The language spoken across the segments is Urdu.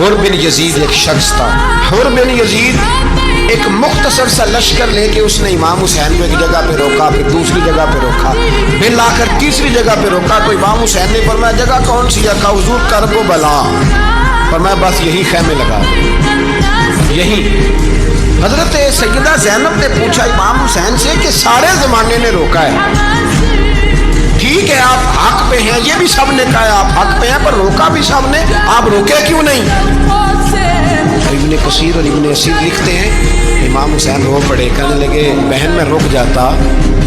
حر بن یزید ایک شخص تھا. حر بن یزید ایک مختصر سا لشکر لے کے اس نے امام حسین کو ایک جگہ پہ روکا, پھر دوسری جگہ پہ روکا, پھر لا کر تیسری جگہ پہ روکا. تو امام حسین نے فرمایا جگہ کون سی ہے؟ کہا حضور کرب و بلا. فرمایا بس یہی خیمے لگا یہی. حضرت سیدہ زینب نے پوچھا امام حسین سے کہ سارے زمانے نے روکا ہے, ٹھیک ہے آپ حق پہ ہیں, یہ بھی سب نے کہا آپ حق پہ ہیں, پر روکا بھی سب نے, آپ روکے کیوں نہیں؟ ابن کثیر اور ابن اسیر لکھتے ہیں امام حسین رو پڑے, کہنے لگے بہن میں رک جاتا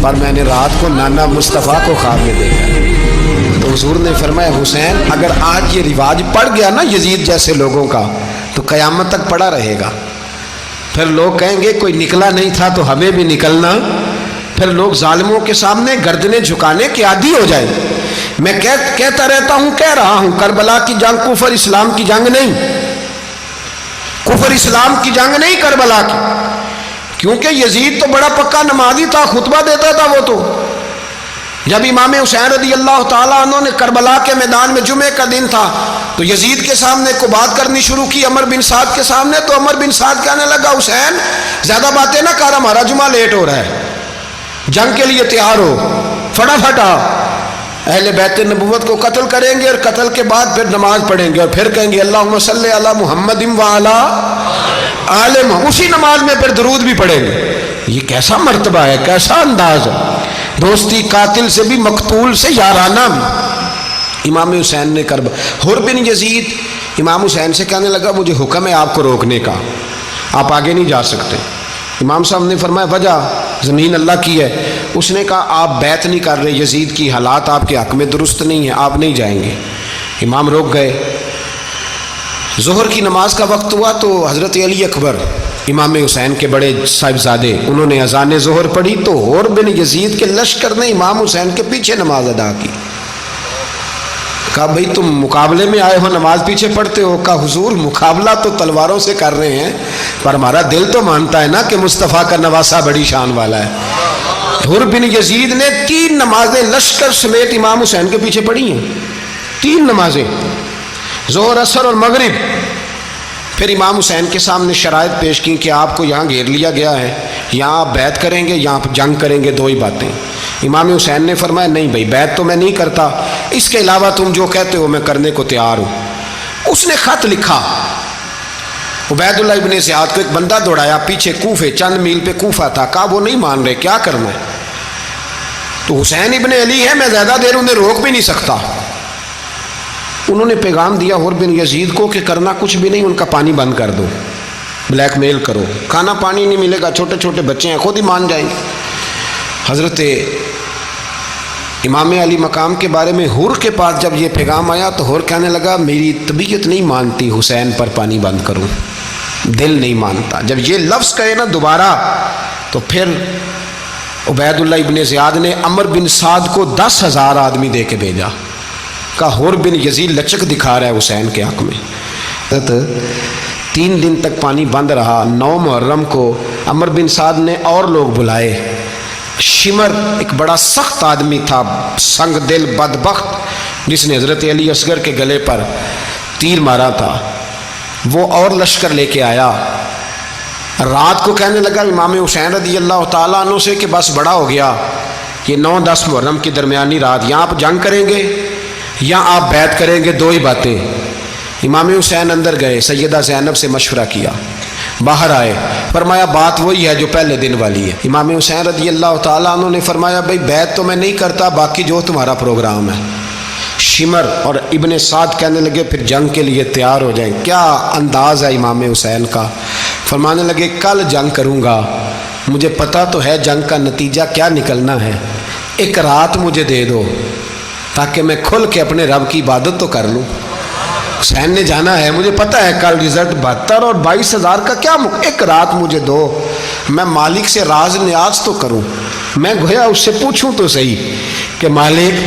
پر میں نے رات کو نانا مصطفیٰ کو خواب میں دیکھا. تو حضور نے فرمایا حسین اگر آج یہ رواج پڑ گیا نا یزید جیسے لوگوں کا تو قیامت تک پڑا رہے گا. پھر لوگ کہیں گے کوئی نکلا نہیں تھا تو ہمیں بھی نکلنا. پھر لوگ ظالموں کے سامنے گردنیں جھکانے کے عادی ہو جائیں. میں کہتا رہتا ہوں, کہہ رہا ہوں, کربلا کی جنگ کفر اسلام کی جنگ نہیں, کفر اسلام کی جنگ نہیں کربلا کی, کیونکہ یزید تو بڑا پکا نمازی تھا, خطبہ دیتا تھا. وہ تو جب امام حسین رضی اللہ تعالیٰ عنہ نے کربلا کے میدان میں جمعے کا دن تھا تو یزید کے سامنے کو بات کرنی شروع کی, عمر بن سعد کے سامنے. تو عمر بن سعد کہنے لگا حسین زیادہ باتیں نہ کر, ہمارا جمعہ لیٹ ہو رہا ہے, جنگ کے لیے تیار ہو, فٹافٹ آ. اہل بیت نبوت کو قتل کریں گے اور قتل کے بعد پھر نماز پڑھیں گے اور پھر کہیں گے اللہم صلی علی محمد وعلی آل محمد, اسی نماز میں پھر درود بھی پڑھیں گے. یہ کیسا مرتبہ ہے, کیسا انداز ہے, دوستی قاتل سے بھی مقتول سے یارانہ بھی. امام حسین نے حر بن یزید امام حسین سے کہنے لگا مجھے حکم ہے آپ کو روکنے کا, آپ آگے نہیں جا سکتے. امام صاحب نے فرمایا وجہ زمین اللہ کی ہے. اس نے کہا آپ بیعت نہیں کر رہے, یزید کی حالات آپ کے حق میں درست نہیں ہیں, آپ نہیں جائیں گے. امام روک گئے. ظہر کی نماز کا وقت ہوا تو حضرت علی اکبر امام حسین کے بڑے صاحبزادے انہوں نے اذان ظہر پڑھی تو حر بن یزید کے لشکر نے امام حسین کے پیچھے نماز ادا کی. کہا بھئی تم مقابلے میں آئے ہو, نماز پیچھے پڑھتے ہو؟ کہا حضور مقابلہ تو تلواروں سے کر رہے ہیں پر ہمارا دل تو مانتا ہے نا کہ مصطفیٰ کا نواسہ بڑی شان والا ہے. حر بن یزید نے 3 نمازیں لشکر سمیت امام حسین کے پیچھے پڑھی ہیں, 3 نمازیں, ظہر اثر اور مغرب. پھر امام حسین کے سامنے شرائط پیش کی کہ آپ کو یہاں گھیر لیا گیا ہے, یہاں آپ بیعت کریں گے, یہاں جنگ کریں گے, 2 ہی باتیں. امام حسین نے فرمایا نہیں بھائی بیعت تو میں نہیں کرتا, اس کے علاوہ تم جو کہتے ہو میں کرنے کو تیار ہوں. اس نے خط لکھا, عبید اللہ ابن زیاد کو ایک بندہ دوڑایا پیچھے, کوفے چند میل پہ کوفہ تھا. کہا وہ نہیں مان رہے, کیا کرنا ہے؟ تو حسین ابن علی ہے, میں زیادہ دیر انہیں روک بھی نہیں سکتا. انہوں نے پیغام دیا حر بن یزید کو کہ کرنا کچھ بھی نہیں, ان کا پانی بند کر دو, بلیک میل کرو, کھانا پانی نہیں ملے گا, چھوٹے چھوٹے بچے ہیں, خود ہی مان جائیں گے. حضرت امام علی مقام کے بارے میں حر کے پاس جب یہ پیغام آیا تو حر کہنے لگا میری طبیعت نہیں مانتی حسین پر پانی بند کروں, دل نہیں مانتا. جب یہ لفظ کہے نا دوبارہ تو پھر عبید اللہ ابن زیاد نے عمر بن سعد کو 10,000 آدمی دے کے بھیجا. کہا حر بن یزید لچک دکھا رہا ہے حسین کے حق میں. 3 دن تک پانی بند رہا. 9 محرم کو عمر بن سعد نے اور لوگ بلائے. شمر ایک بڑا سخت آدمی تھا, سنگ دل بدبخت, جس نے حضرت علی اصغر کے گلے پر تیر مارا تھا, وہ اور لشکر لے کے آیا. رات کو کہنے لگا امام حسین رضی اللہ تعالیٰ عنہ سے کہ بس بڑا ہو گیا, یہ 9-10 محرم کی درمیانی رات, یہاں آپ جنگ کریں گے یا آپ بیعت کریں گے, 2 ہی باتیں. امام حسین اندر گئے, سیدہ زینب سے مشورہ کیا, باہر آئے, فرمایا بات وہی ہے جو پہلے دن والی ہے. امام حسین رضی اللہ تعالیٰ عنہ نے فرمایا بھئی بیعت تو میں نہیں کرتا, باقی جو تمہارا پروگرام ہے. شمر اور ابن سعد کہنے لگے پھر جنگ کے لیے تیار ہو جائیں. کیا انداز ہے امام حسین کا, فرمانے لگے کل جنگ کروں گا, مجھے پتہ تو ہے جنگ کا نتیجہ کیا نکلنا ہے, 1 رات مجھے دے دو تاکہ میں کھل کے اپنے رب کی عبادت تو کر لوں. حسین نے جانا ہے, مجھے پتہ ہے کل رزلٹ 72 اور 22,000 کا کیا 1 رات مجھے دو, میں مالک سے راز نیاز تو کروں, میں گویا اس سے پوچھوں تو صحیح کہ مالک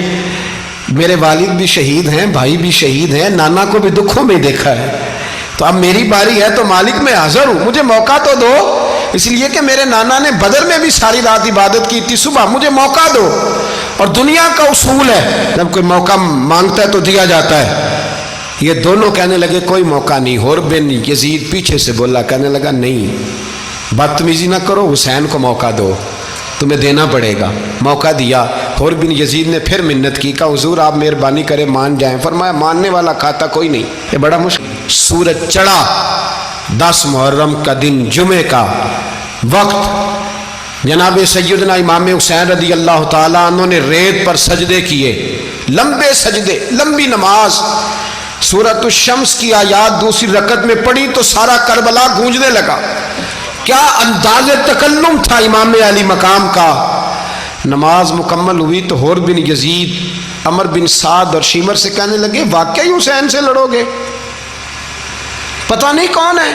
میرے والد بھی شہید ہیں, بھائی بھی شہید ہیں, نانا کو بھی دکھوں میں دیکھا ہے, تو اب میری باری ہے تو مالک میں حاضر ہوں, مجھے موقع تو دو, اس لیے کہ میرے نانا نے بدر میں بھی ساری رات عبادت کی تھی, صبح مجھے موقع دو. اور دنیا کا اصول ہے جب کوئی موقع مانگتا ہے تو دیا جاتا ہے. یہ دونوں کہنے لگے کوئی موقع نہیں. حر بن یزید پیچھے سے بولا, کہنے لگا نہیں بدتمیزی نہ کرو, حسین کو موقع دو, تمہیں دینا پڑے گا. موقع دیا. حر بن یزید نے پھر منت کی, کہا حضور آپ مہربانی کریں مان جائیں. فرمایا ماننے والا کھاتا کوئی نہیں. یہ بڑا مشکل. سورج چڑھا, 10 محرم کا دن, جمعے کا وقت. جناب سیدنا امام حسین رضی اللہ تعالیٰ عنہ نے ریت پر سجدے کیے, لمبے سجدے, لمبی نماز. سورۃ الشمس کی آیات دوسری رکعت میں پڑھی تو سارا کربلا گونجنے لگا. کیا انداز تکلم تھا امام علی مقام کا. نماز مکمل ہوئی تو حر بن یزید, عمر بن سعد اور شیمر سے کہنے لگے واقعی حسین سے لڑو گے؟ پتہ نہیں کون ہے.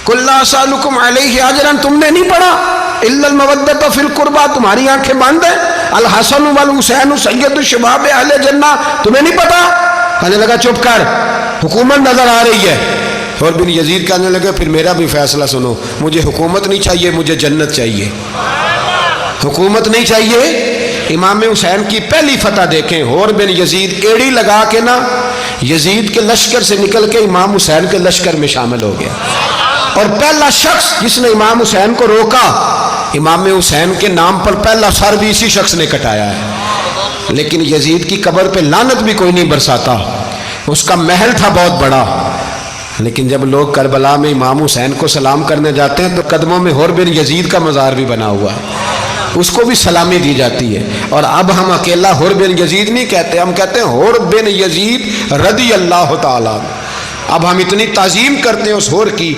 قل لا اسألکم علیہ اجرا, تم نے نہیں پڑھا الا المودۃ فی القربى, تمہاری آنکھیں بند ہیں. الحسن والحسین سید الشباب اہل جنہ, تمہیں نہیں پتا؟ کہنے لگا چپ کر, حکومت نظر آ رہی ہے. اور بن یزید کہنے لگے پھر میرا بھی فیصلہ سنو, مجھے حکومت نہیں چاہیے, مجھے جنت چاہیے. حکومت نہیں چاہیے. امام حسین کی پہلی فتح دیکھیں, حر بن یزید ایڑی لگا کے نا یزید کے لشکر سے نکل کے امام حسین کے لشکر میں شامل ہو گیا. اور پہلا شخص جس نے امام حسین کو روکا, امام حسین کے نام پر پہلا سر بھی اسی شخص نے کٹایا ہے. لیکن یزید کی قبر پہ لعنت بھی کوئی نہیں برساتا, اس کا محل تھا بہت بڑا. لیکن جب لوگ کربلا میں امام حسین کو سلام کرنے جاتے ہیں تو قدموں میں حر بن یزید کا مزار بھی بنا ہوا ہے, اس کو بھی سلامی دی جاتی ہے. اور اب ہم اکیلا حر بن یزید نہیں کہتے, ہم کہتے ہیں حر بن یزید رضی اللہ تعالیٰ. اب ہم اتنی تعظیم کرتے ہیں اس حر کی